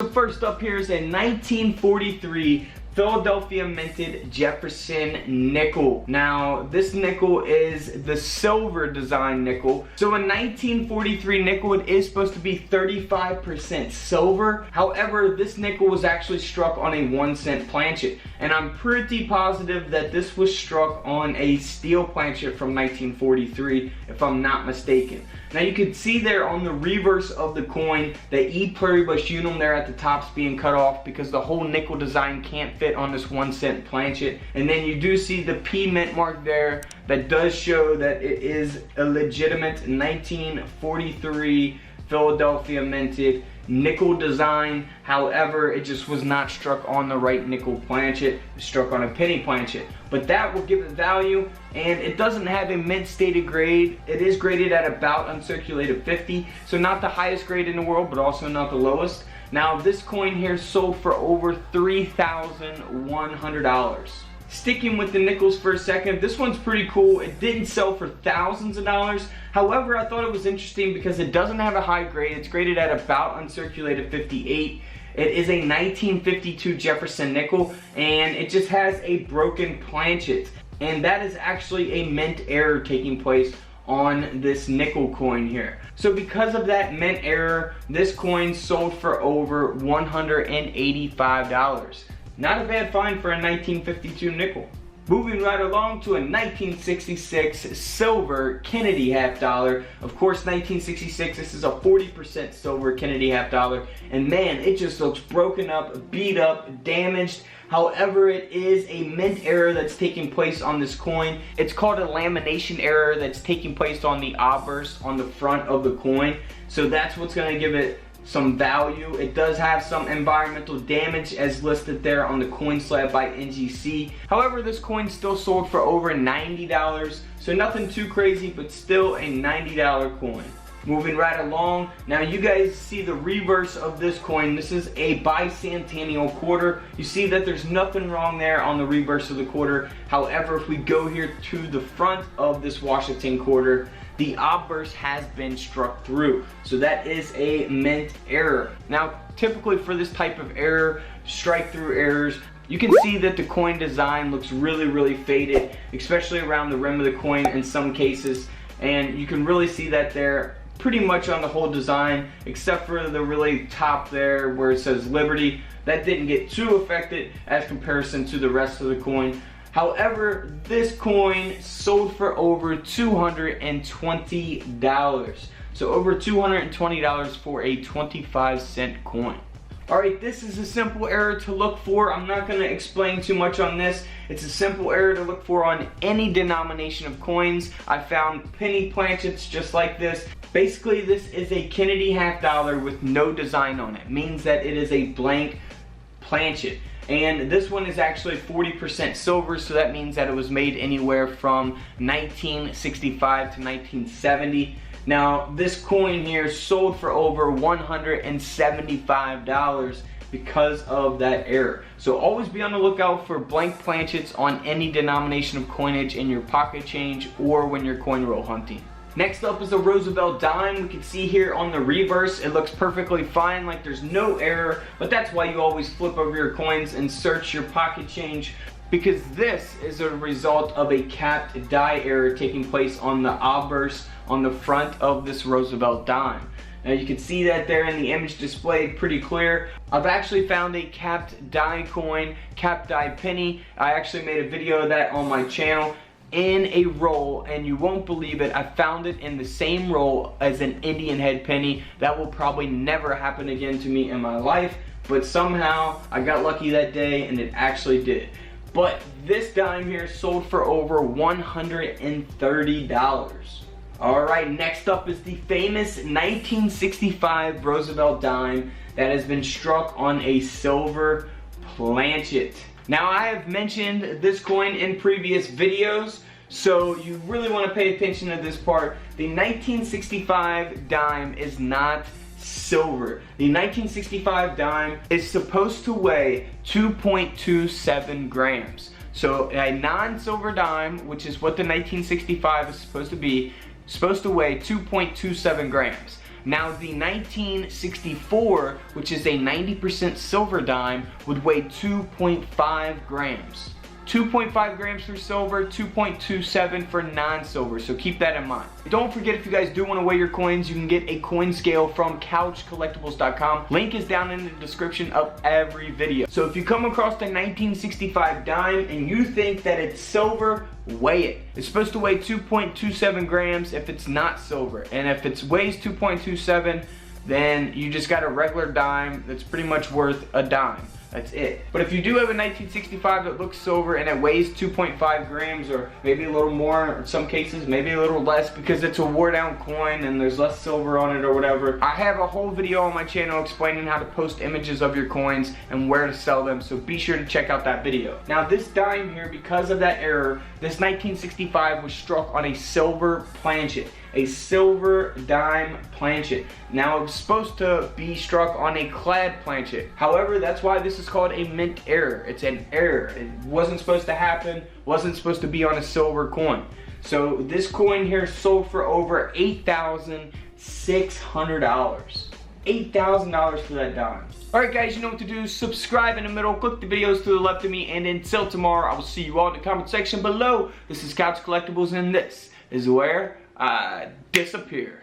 So first up here is a 1943 Philadelphia minted Jefferson nickel. Now this nickel is the silver design nickel. So a 1943 nickel, it is supposed to be 35% silver. However, this nickel was actually struck on a 1-cent planchet, and I'm pretty positive that this was struck on a steel planchet from 1943 if I'm not mistaken. Now you can see there on the reverse of the coin the E pluribus unum there at the top's being cut off because the whole nickel design can't fit on this 1-cent planchet. And then you do see the P mint mark there that does show that it is a legitimate 1943 Philadelphia minted nickel design. However, it just was not struck on the right nickel planchet. It was struck on a penny planchet. But that will give it value, and it doesn't have a mint stated grade. It is graded at about uncirculated 50, so not the highest grade in the world, but also not the lowest. Now this coin here sold for over $3,100. Sticking with the nickels for a second, this one's pretty cool. It didn't sell for thousands of dollars. However, I thought it was interesting because it doesn't have a high grade. It's graded at about uncirculated 58. It is a 1952 Jefferson nickel, and it just has a broken planchet. And that is actually a mint error taking place on this nickel coin here. So because of that mint error, this coin sold for over $185. Not a bad find for a 1952 nickel. Moving right along to a 1966 silver Kennedy half dollar. Of course, 1966, this is a 40% silver Kennedy half dollar. And man, it just looks broken up, beat up, damaged. However, it is a mint error that's taking place on this coin. It's called a lamination error that's taking place on the obverse on the front of the coin. So that's what's going to give it some value. It does have some environmental damage as listed there on the coin slab by NGC. However, this coin still sold for over $90, so nothing too crazy, but still a $90 coin. Moving right along, now you guys see the reverse of this coin. This is a bicentennial quarter. You see that there's nothing wrong there on the reverse of the quarter. However, if we go here to the front of this Washington quarter, the obverse has been struck through. So that is a mint error. Now, typically for this type of error, strike through errors, you can see that the coin design looks really faded, especially around the rim of the coin in some cases. And you can really see that there pretty much on the whole design, except for the really top there where it says Liberty. That didn't get too affected as comparison to the rest of the coin. However, this coin sold for over $220. So over $220 for a 25-cent coin. Alright, this is a simple error to look for. I'm not going to explain too much on this. It's a simple error to look for on any denomination of coins. I found penny planchets just like this. Basically, this is a Kennedy half dollar with no design on it. Means that it is a blank planchet. And this one is actually 40% silver, so that means that it was made anywhere from 1965 to 1970. Now, this coin here sold for over $175 because of that error. So always be on the lookout for blank planchets on any denomination of coinage in your pocket change or when you're coin roll hunting. Next up is a Roosevelt dime. We can see here on the reverse, it looks perfectly fine, like there's no error, but that's why you always flip over your coins and search your pocket change, because this is a result of a capped die error taking place on the obverse on the front of this Roosevelt dime. Now you can see that there in the image displayed pretty clear. I've actually found a capped die coin, capped die penny. I actually made a video of that on my channel in a roll, and you won't believe it, I found it in the same roll as an Indian head penny. That will probably never happen again to me in my life, but somehow I got lucky that day and it actually did. But this dime here sold for over $130. Alright, next up is the famous 1965 Roosevelt dime that has been struck on a silver planchet. Now, I have mentioned this coin in previous videos, so you really want to pay attention to this part. The 1965 dime is not silver. The 1965 dime is supposed to weigh 2.27 grams. So a non-silver dime, which is what the 1965 is supposed to be, supposed to weigh 2.27 grams. Now the 1964, which is a 90% silver dime, would weigh 2.5 grams. 2.5 grams for silver, 2.27 for non-silver, so keep that in mind. Don't forget, if you guys do want to weigh your coins, you can get a coin scale from couchcollectibles.com. Link is down in the description of every video. So if you come across the 1965 dime and you think that it's silver, weigh it. It's supposed to weigh 2.27 grams if it's not silver, and if it weighs 2.27, then you just got a regular dime that's pretty much worth a dime. That's it. But if you do have a 1965 that looks silver and it weighs 2.5 grams, or maybe a little more, or in some cases maybe a little less because it's a wore down coin and there's less silver on it or whatever, I have a whole video on my channel explaining how to post images of your coins and where to sell them, so be sure to check out that video. Now this dime here, because of that error, this 1965 was struck on a silver planchet. A silver dime planchet. Now it was supposed to be struck on a clad planchet. However, that's why this is called a mint error. It's an error. It wasn't supposed to happen, wasn't supposed to be on a silver coin. So this coin here sold for over $8,600. $8,000 for that dime. Alright guys, you know what to do. Subscribe in the middle, click the videos to the left of me, and until tomorrow, I will see you all in the comment section below. This is Couch Collectibles, and this is where I disappear.